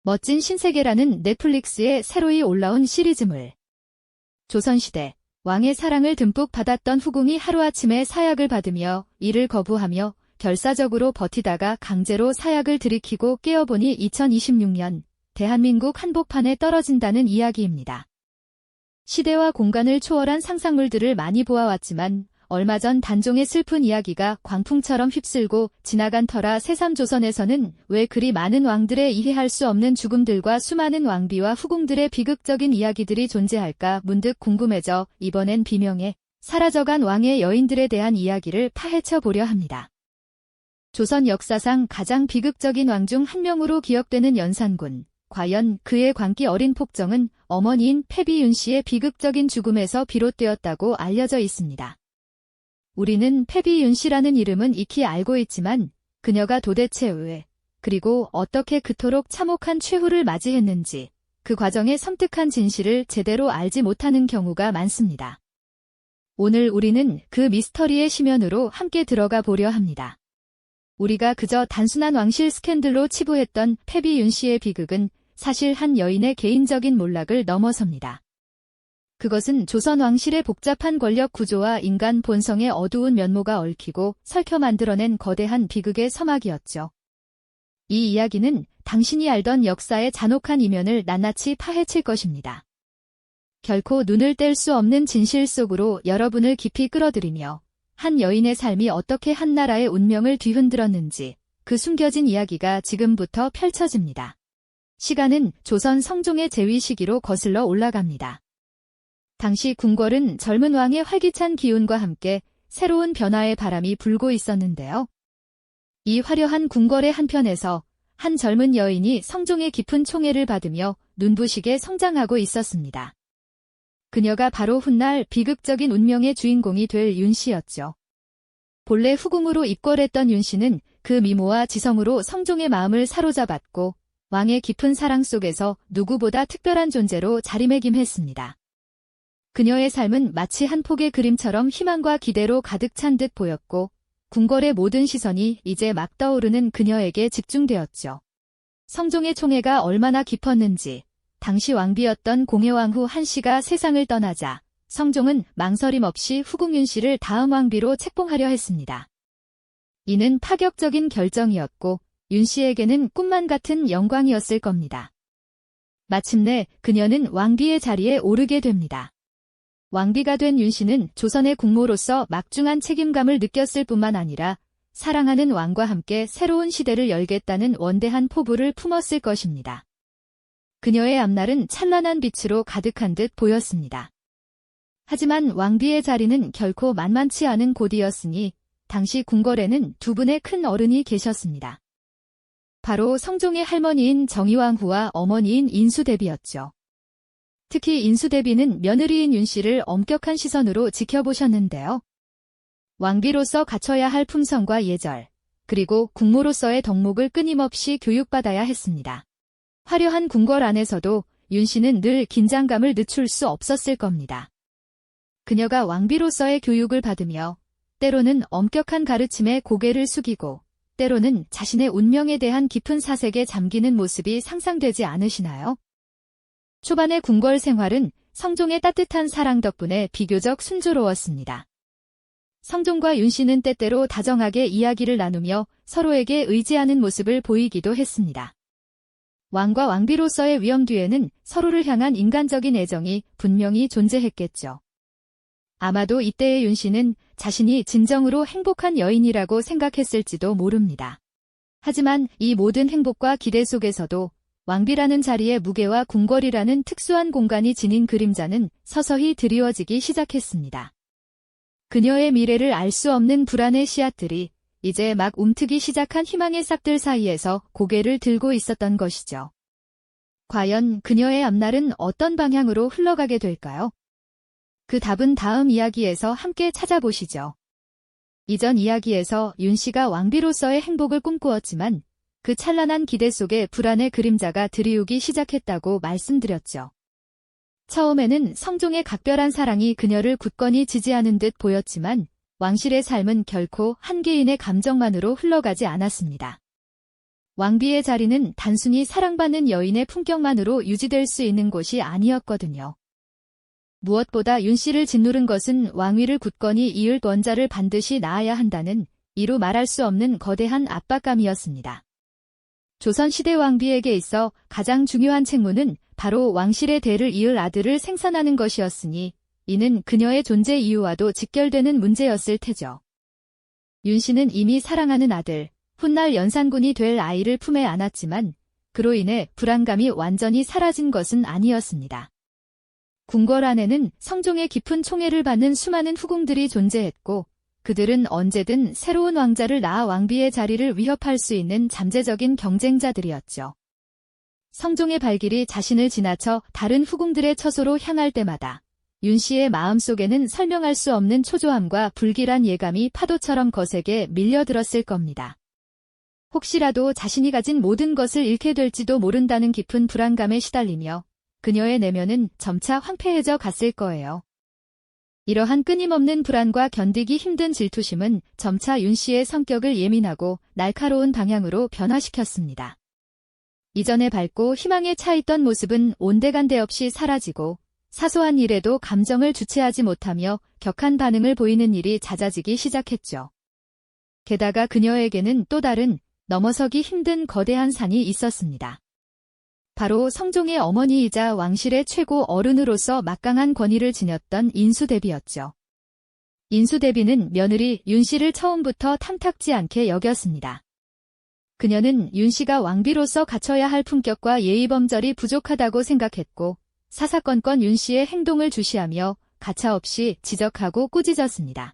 멋진 신세계라는 넷플릭스에 새로이 올라온 시리즈물. 조선시대, 왕의 사랑을 듬뿍 받았던 후궁이 하루아침에 사약을 받으며 이를 거부하며 결사적으로 버티다가 강제로 사약을 들이키고 깨어보니 2026년 대한민국 한복판에 떨어진다는 이야기입니다. 시대와 공간을 초월한 상상물들을 많이 보아왔지만 얼마 전 단종의 슬픈 이야기가 광풍처럼 휩쓸고 지나간 터라 새삼조선에서는 왜 그리 많은 왕들의 이해할 수 없는 죽음들과 수많은 왕비와 후궁들의 비극적인 이야기들이 존재할까 문득 궁금해져 이번엔 비명에 사라져간 왕의 여인들에 대한 이야기를 파헤쳐 보려 합니다. 조선 역사상 가장 비극적인 왕 중 한 명으로 기억되는 연산군. 과연 그의 광기 어린 폭정은 어머니인 패비윤 씨의 비극적인 죽음에서 비롯되었다고 알려져 있습니다. 우리는 패비윤 씨라는 이름은 익히 알고 있지만 그녀가 도대체 왜, 그리고 어떻게 그토록 참혹한 최후를 맞이했는지 그 과정의 섬뜩한 진실을 제대로 알지 못하는 경우가 많습니다. 오늘 우리는 그 미스터리의 심연으로 함께 들어가 보려 합니다. 우리가 그저 단순한 왕실 스캔들로 치부했던 패비윤 씨의 비극은 사실 한 여인의 개인적인 몰락을 넘어섭니다. 그것은 조선 왕실의 복잡한 권력 구조와 인간 본성의 어두운 면모가 얽히고 설켜 만들어낸 거대한 비극의 서막이었죠. 이 이야기는 당신이 알던 역사의 잔혹한 이면을 낱낱이 파헤칠 것입니다. 결코 눈을 뗄 수 없는 진실 속으로 여러분을 깊이 끌어들이며 한 여인의 삶이 어떻게 한 나라의 운명을 뒤흔들었는지 그 숨겨진 이야기가 지금부터 펼쳐집니다. 시간은 조선 성종의 재위 시기로 거슬러 올라갑니다. 당시 궁궐은 젊은 왕의 활기찬 기운과 함께 새로운 변화의 바람이 불고 있었는데요. 이 화려한 궁궐의 한편에서 한 젊은 여인이 성종의 깊은 총애를 받으며 눈부시게 성장하고 있었습니다. 그녀가 바로 훗날 비극적인 운명의 주인공이 될 윤 씨였죠. 본래 후궁으로 입궐했던 윤 씨는 그 미모와 지성으로 성종의 마음을 사로잡았고 왕의 깊은 사랑 속에서 누구보다 특별한 존재로 자리매김했습니다. 그녀의 삶은 마치 한 폭의 그림처럼 희망과 기대로 가득 찬 듯 보였고 궁궐의 모든 시선이 이제 막 떠오르는 그녀에게 집중되었죠. 성종의 총애가 얼마나 깊었는지 당시 왕비였던 공혜왕후 한씨가 세상을 떠나자 성종은 망설임 없이 후궁 윤 씨를 다음 왕비로 책봉하려 했습니다. 이는 파격적인 결정이었고 윤 씨에게는 꿈만 같은 영광이었을 겁니다. 마침내 그녀는 왕비의 자리에 오르게 됩니다. 왕비가 된 윤 씨는 조선의 국모로서 막중한 책임감을 느꼈을 뿐만 아니라 사랑하는 왕과 함께 새로운 시대를 열겠다는 원대한 포부를 품었을 것입니다. 그녀의 앞날은 찬란한 빛으로 가득한 듯 보였습니다. 하지만 왕비의 자리는 결코 만만치 않은 곳이었으니 당시 궁궐에는 두 분의 큰 어른이 계셨습니다. 바로 성종의 할머니인 정의왕후와 어머니인 인수대비였죠. 특히 인수대비는 며느리인 윤 씨를 엄격한 시선으로 지켜보셨는데요. 왕비로서 갖춰야 할 품성과 예절, 그리고 국모로서의 덕목을 끊임없이 교육받아야 했습니다. 화려한 궁궐 안에서도 윤 씨는 늘 긴장감을 늦출 수 없었을 겁니다. 그녀가 왕비로서의 교육을 받으며 때로는 엄격한 가르침에 고개를 숙이고 때로는 자신의 운명에 대한 깊은 사색에 잠기는 모습이 상상되지 않으시나요? 초반의 궁궐 생활은 성종의 따뜻한 사랑 덕분에 비교적 순조로웠습니다. 성종과 윤 씨는 때때로 다정하게 이야기를 나누며 서로에게 의지하는 모습을 보이기도 했습니다. 왕과 왕비로서의 위험 뒤에는 서로를 향한 인간적인 애정이 분명히 존재했겠죠. 아마도 이때의 윤 씨는 자신이 진정으로 행복한 여인이라고 생각했을지도 모릅니다. 하지만 이 모든 행복과 기대 속에서도 왕비라는 자리의 무게와 궁궐이라는 특수한 공간이 지닌 그림자는 서서히 드리워지기 시작했습니다. 그녀의 미래를 알 수 없는 불안의 씨앗들이 이제 막 움트기 시작한 희망의 싹들 사이에서 고개를 들고 있었던 것이죠. 과연 그녀의 앞날은 어떤 방향으로 흘러가게 될까요? 그 답은 다음 이야기에서 함께 찾아보시죠. 이전 이야기에서 윤 씨가 왕비로서의 행복을 꿈꾸었지만 그 찬란한 기대 속에 불안의 그림자가 드리우기 시작했다고 말씀드렸죠. 처음에는 성종의 각별한 사랑이 그녀를 굳건히 지지하는 듯 보였지만 왕실의 삶은 결코 한 개인의 감정만으로 흘러가지 않았습니다. 왕비의 자리는 단순히 사랑받는 여인의 품격만으로 유지될 수 있는 곳이 아니었거든요. 무엇보다 윤 씨를 짓누른 것은 왕위를 굳건히 이을 원자를 반드시 낳아야 한다는 이루 말할 수 없는 거대한 압박감이었습니다. 조선시대 왕비에게 있어 가장 중요한 책무는 바로 왕실의 대를 이을 아들을 생산하는 것이었으니 이는 그녀의 존재 이유와도 직결되는 문제였을 테죠. 윤 씨는 이미 사랑하는 아들, 훗날 연산군이 될 아이를 품에 안았지만 그로 인해 불안감이 완전히 사라진 것은 아니었습니다. 궁궐 안에는 성종의 깊은 총애를 받는 수많은 후궁들이 존재했고 그들은 언제든 새로운 왕자를 낳아 왕비의 자리를 위협할 수 있는 잠재적인 경쟁자들이었죠. 성종의 발길이 자신을 지나쳐 다른 후궁들의 처소로 향할 때마다 윤 씨의 마음속에는 설명할 수 없는 초조함과 불길한 예감이 파도처럼 거세게 밀려들었을 겁니다. 혹시라도 자신이 가진 모든 것을 잃게 될지도 모른다는 깊은 불안감에 시달리며 그녀의 내면은 점차 황폐해져 갔을 거예요. 이러한 끊임없는 불안과 견디기 힘든 질투심은 점차 윤 씨의 성격을 예민하고 날카로운 방향으로 변화시켰습니다. 이전에 밝고 희망에 차있던 모습은 온데간데 없이 사라지고 사소한 일에도 감정을 주체하지 못하며 격한 반응을 보이는 일이 잦아지기 시작했죠. 게다가 그녀에게는 또 다른 넘어서기 힘든 거대한 산이 있었습니다. 바로 성종의 어머니이자 왕실의 최고 어른으로서 막강한 권위를 지녔던 인수대비였죠. 인수대비는 며느리 윤 씨를 처음부터 탐탁지 않게 여겼습니다. 그녀는 윤 씨가 왕비로서 갖춰야 할 품격과 예의범절이 부족하다고 생각했고 사사건건 윤 씨의 행동을 주시하며 가차없이 지적하고 꾸짖었습니다.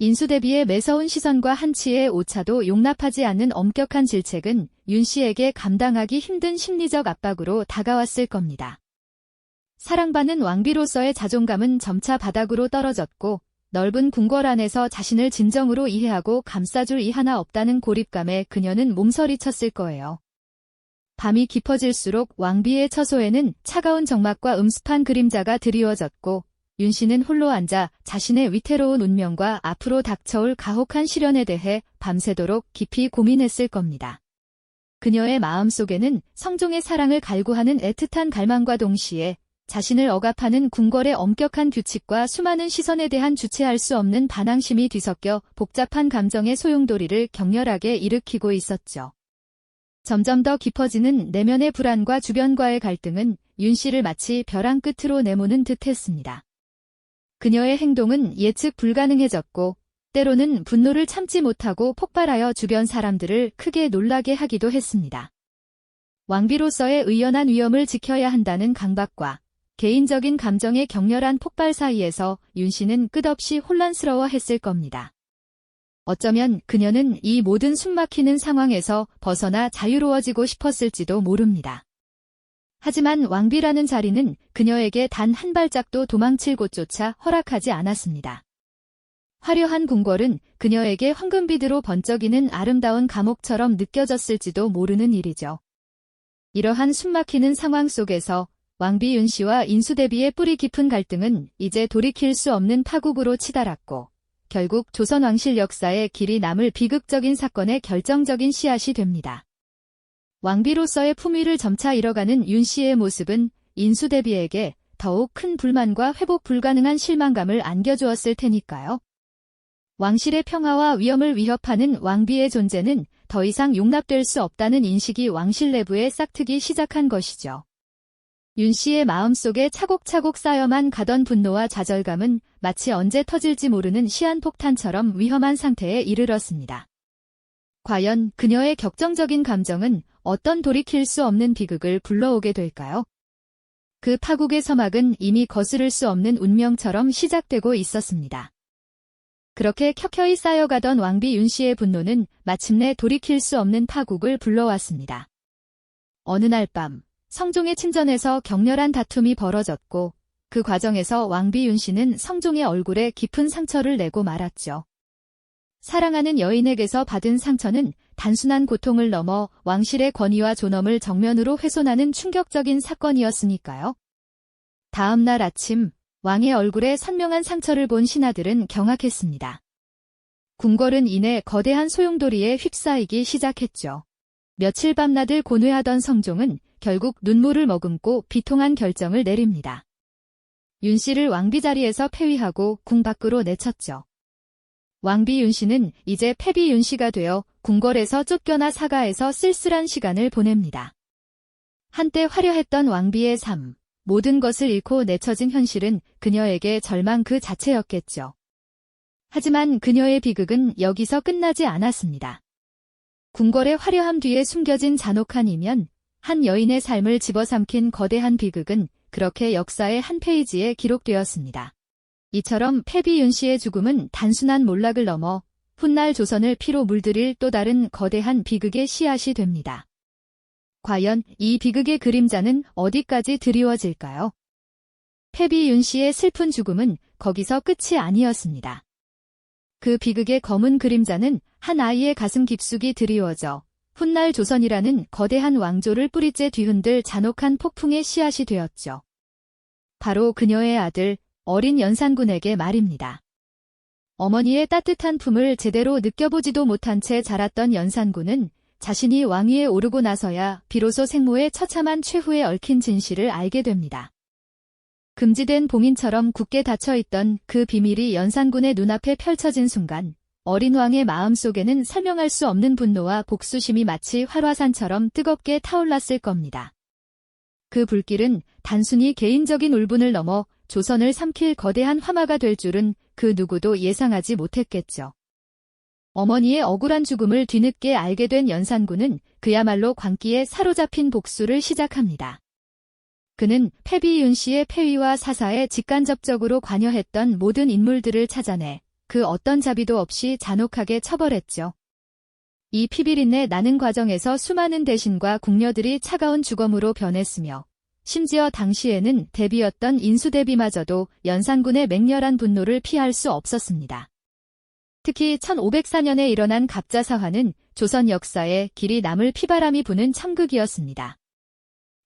인수대비의 매서운 시선과 한치의 오차도 용납하지 않는 엄격한 질책은 윤 씨에게 감당하기 힘든 심리적 압박으로 다가왔을 겁니다. 사랑받는 왕비로서의 자존감은 점차 바닥으로 떨어졌고 넓은 궁궐 안에서 자신을 진정으로 이해하고 감싸줄 이 하나 없다는 고립감에 그녀는 몸서리쳤을 거예요. 밤이 깊어질수록 왕비의 처소에는 차가운 적막과 음습한 그림자가 드리워졌고 윤 씨는 홀로 앉아 자신의 위태로운 운명과 앞으로 닥쳐올 가혹한 시련에 대해 밤새도록 깊이 고민했을 겁니다. 그녀의 마음속에는 성종의 사랑을 갈구하는 애틋한 갈망과 동시에 자신을 억압하는 궁궐의 엄격한 규칙과 수많은 시선에 대한 주체할 수 없는 반항심이 뒤섞여 복잡한 감정의 소용돌이를 격렬하게 일으키고 있었죠. 점점 더 깊어지는 내면의 불안과 주변과의 갈등은 윤 씨를 마치 벼랑 끝으로 내모는 듯 했습니다. 그녀의 행동은 예측 불가능해졌고 때로는 분노를 참지 못하고 폭발하여 주변 사람들을 크게 놀라게 하기도 했습니다. 왕비로서의 의연한 위엄을 지켜야 한다는 강박과 개인적인 감정의 격렬한 폭발 사이에서 윤 씨는 끝없이 혼란스러워했을 겁니다. 어쩌면 그녀는 이 모든 숨막히는 상황에서 벗어나 자유로워지고 싶었을지도 모릅니다. 하지만 왕비라는 자리는 그녀에게 단 한 발짝도 도망칠 곳조차 허락하지 않았습니다. 화려한 궁궐은 그녀에게 황금비드로 번쩍이는 아름다운 감옥처럼 느껴졌을지도 모르는 일이죠. 이러한 숨막히는 상황 속에서 왕비 윤 씨와 인수대비의 뿌리 깊은 갈등은 이제 돌이킬 수 없는 파국으로 치달았고 결국 조선 왕실 역사에 길이 남을 비극적인 사건의 결정적인 씨앗이 됩니다. 왕비로서의 품위를 점차 잃어가는 윤 씨의 모습은 인수대비에게 더욱 큰 불만과 회복 불가능한 실망감을 안겨주었을 테니까요. 왕실의 평화와 위엄을 위협하는 왕비의 존재는 더 이상 용납될 수 없다는 인식이 왕실 내부에 싹트기 시작한 것이죠. 윤 씨의 마음속에 차곡차곡 쌓여만 가던 분노와 좌절감은 마치 언제 터질지 모르는 시한폭탄처럼 위험한 상태에 이르렀습니다. 과연 그녀의 격정적인 감정은 어떤 돌이킬 수 없는 비극을 불러오게 될까요? 그 파국의 서막은 이미 거스를 수 없는 운명처럼 시작되고 있었습니다. 그렇게 켜켜이 쌓여가던 왕비 윤 씨의 분노는 마침내 돌이킬 수 없는 파국을 불러왔습니다. 어느 날 밤, 성종의 친전에서 격렬한 다툼이 벌어졌고 그 과정에서 왕비 윤 씨는 성종의 얼굴에 깊은 상처를 내고 말았죠. 사랑하는 여인에게서 받은 상처는 단순한 고통을 넘어 왕실의 권위와 존엄을 정면으로 훼손하는 충격적인 사건이었으니까요. 다음 날 아침, 왕의 얼굴에 선명한 상처를 본 신하들은 경악했습니다. 궁궐은 이내 거대한 소용돌이에 휩싸이기 시작했죠. 며칠 밤낮을 고뇌하던 성종은 결국 눈물을 머금고 비통한 결정을 내립니다. 윤 씨를 왕비 자리에서 폐위하고 궁 밖으로 내쳤죠. 왕비 윤 씨는 이제 패비 윤 씨가 되어 궁궐에서 쫓겨나 사가에서 쓸쓸한 시간을 보냅니다. 한때 화려했던 왕비의 삶, 모든 것을 잃고 내쳐진 현실은 그녀에게 절망 그 자체였겠죠. 하지만 그녀의 비극은 여기서 끝나지 않았습니다. 궁궐의 화려함 뒤에 숨겨진 잔혹한 이면, 한 여인의 삶을 집어삼킨 거대한 비극은 그렇게 역사의 한 페이지에 기록되었습니다. 이처럼 패비 윤 씨의 죽음은 단순한 몰락을 넘어 훗날 조선을 피로 물들일 또 다른 거대한 비극의 씨앗이 됩니다. 과연 이 비극의 그림자는 어디까지 드리워질까요? 패비 윤 씨의 슬픈 죽음은 거기서 끝이 아니었습니다. 그 비극의 검은 그림자는 한 아이의 가슴 깊숙이 드리워져 훗날 조선이라는 거대한 왕조를 뿌리째 뒤흔들 잔혹한 폭풍의 씨앗이 되었죠. 바로 그녀의 아들 어린 연산군에게 말입니다. 어머니의 따뜻한 품을 제대로 느껴보지도 못한 채 자랐던 연산군은 자신이 왕위에 오르고 나서야 비로소 생모의 처참한 최후에 얽힌 진실을 알게 됩니다. 금지된 봉인처럼 굳게 닫혀있던 그 비밀이 연산군의 눈앞에 펼쳐진 순간 어린 왕의 마음속에는 설명할 수 없는 분노와 복수심이 마치 활화산처럼 뜨겁게 타올랐을 겁니다. 그 불길은 단순히 개인적인 울분을 넘어 조선을 삼킬 거대한 화마가 될 줄은 그 누구도 예상하지 못했겠죠. 어머니의 억울한 죽음을 뒤늦게 알게 된 연산군은 그야말로 광기에 사로잡힌 복수를 시작합니다. 그는 패비 윤 씨의 폐위와 사사에 직간접적으로 관여했던 모든 인물들을 찾아내 그 어떤 자비도 없이 잔혹하게 처벌했죠. 이 피비린내 나는 과정에서 수많은 대신과 궁녀들이 차가운 주검으로 변했으며 심지어 당시에는 대비였던 인수대비마저도 연산군의 맹렬한 분노를 피할 수 없었습니다. 특히 1504년에 일어난 갑자사화는 조선 역사에 길이 남을 피바람이 부는 참극이었습니다.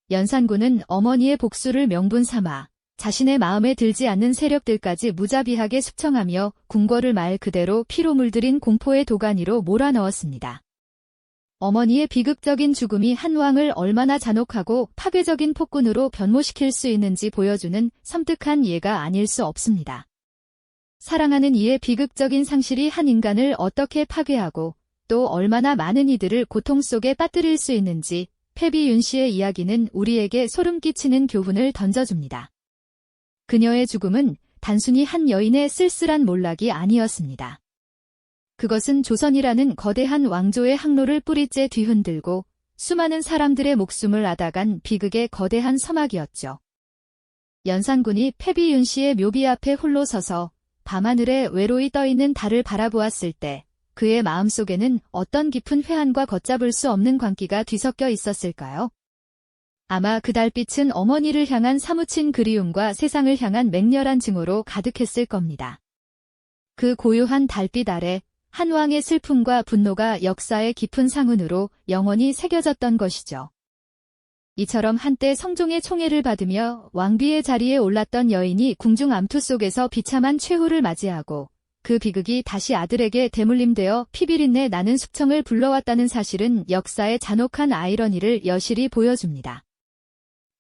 연산군은 어머니의 복수를 명분 삼아 자신의 마음에 들지 않는 세력들까지 무자비하게 숙청하며 궁궐을 말 그대로 피로 물들인 공포의 도가니로 몰아넣었습니다. 어머니의 비극적인 죽음이 한 왕을 얼마나 잔혹하고 파괴적인 폭군으로 변모시킬 수 있는지 보여주는 섬뜩한 예가 아닐 수 없습니다. 사랑하는 이의 비극적인 상실이 한 인간을 어떻게 파괴하고 또 얼마나 많은 이들을 고통 속에 빠뜨릴 수 있는지 패비 윤 씨의 이야기는 우리에게 소름 끼치는 교훈을 던져줍니다. 그녀의 죽음은 단순히 한 여인의 쓸쓸한 몰락이 아니었습니다. 그것은 조선이라는 거대한 왕조의 항로를 뿌리째 뒤흔들고 수많은 사람들의 목숨을 앗아간 비극의 거대한 서막이었죠. 연산군이 패비 윤 씨의 묘비 앞에 홀로 서서 밤하늘에 외로이 떠있는 달을 바라보았을 때 그의 마음속에는 어떤 깊은 회한과 걷잡을 수 없는 광기가 뒤섞여 있었을까요? 아마 그 달빛은 어머니를 향한 사무친 그리움과 세상을 향한 맹렬한 증오로 가득했을 겁니다. 그 고요한 달빛 아래 한 왕의 슬픔과 분노가 역사의 깊은 상흔으로 영원히 새겨졌던 것이죠. 이처럼 한때 성종의 총애를 받으며 왕비의 자리에 올랐던 여인이 궁중 암투 속에서 비참한 최후를 맞이하고 그 비극이 다시 아들에게 대물림되어 피비린내 나는 숙청을 불러왔다는 사실은 역사의 잔혹한 아이러니를 여실히 보여줍니다.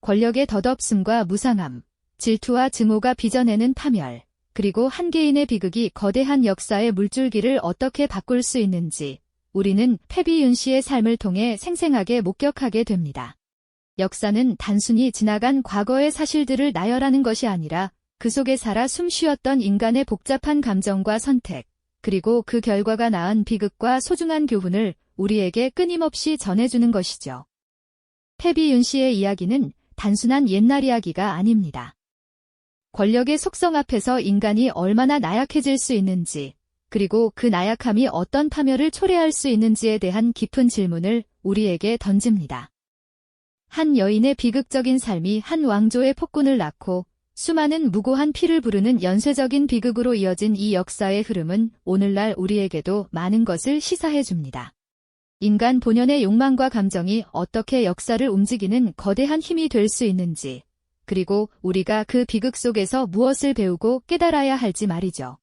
권력의 덧없음과 무상함, 질투와 증오가 빚어내는 파멸, 그리고 한 개인의 비극이 거대한 역사의 물줄기를 어떻게 바꿀 수 있는지 우리는 패비 윤 씨의 삶을 통해 생생하게 목격하게 됩니다. 역사는 단순히 지나간 과거의 사실들을 나열하는 것이 아니라 그 속에 살아 숨쉬었던 인간의 복잡한 감정과 선택, 그리고 그 결과가 낳은 비극과 소중한 교훈을 우리에게 끊임없이 전해주는 것이죠. 패비 윤 씨의 이야기는 단순한 옛날 이야기가 아닙니다. 권력의 속성 앞에서 인간이 얼마나 나약해질 수 있는지, 그리고 그 나약함이 어떤 파멸을 초래할 수 있는지에 대한 깊은 질문을 우리에게 던집니다. 한 여인의 비극적인 삶이 한 왕조의 폭군을 낳고 수많은 무고한 피를 부르는 연쇄적인 비극으로 이어진 이 역사의 흐름은 오늘날 우리에게도 많은 것을 시사해줍니다. 인간 본연의 욕망과 감정이 어떻게 역사를 움직이는 거대한 힘이 될 수 있는지, 그리고 우리가 그 비극 속에서 무엇을 배우고 깨달아야 할지 말이죠.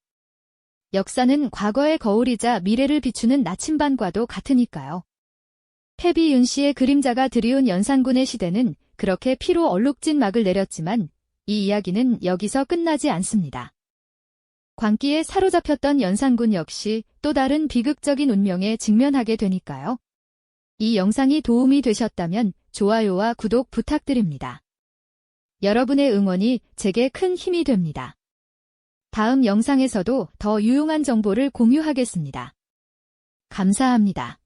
역사는 과거의 거울이자 미래를 비추는 나침반과도 같으니까요. 패비윤 씨의 그림자가 드리운 연산군의 시대는 그렇게 피로 얼룩진 막을 내렸지만 이 이야기는 여기서 끝나지 않습니다. 광기에 사로잡혔던 연산군 역시 또 다른 비극적인 운명에 직면하게 되니까요. 이 영상이 도움이 되셨다면 좋아요와 구독 부탁드립니다. 여러분의 응원이 제게 큰 힘이 됩니다. 다음 영상에서도 더 유용한 정보를 공유하겠습니다. 감사합니다.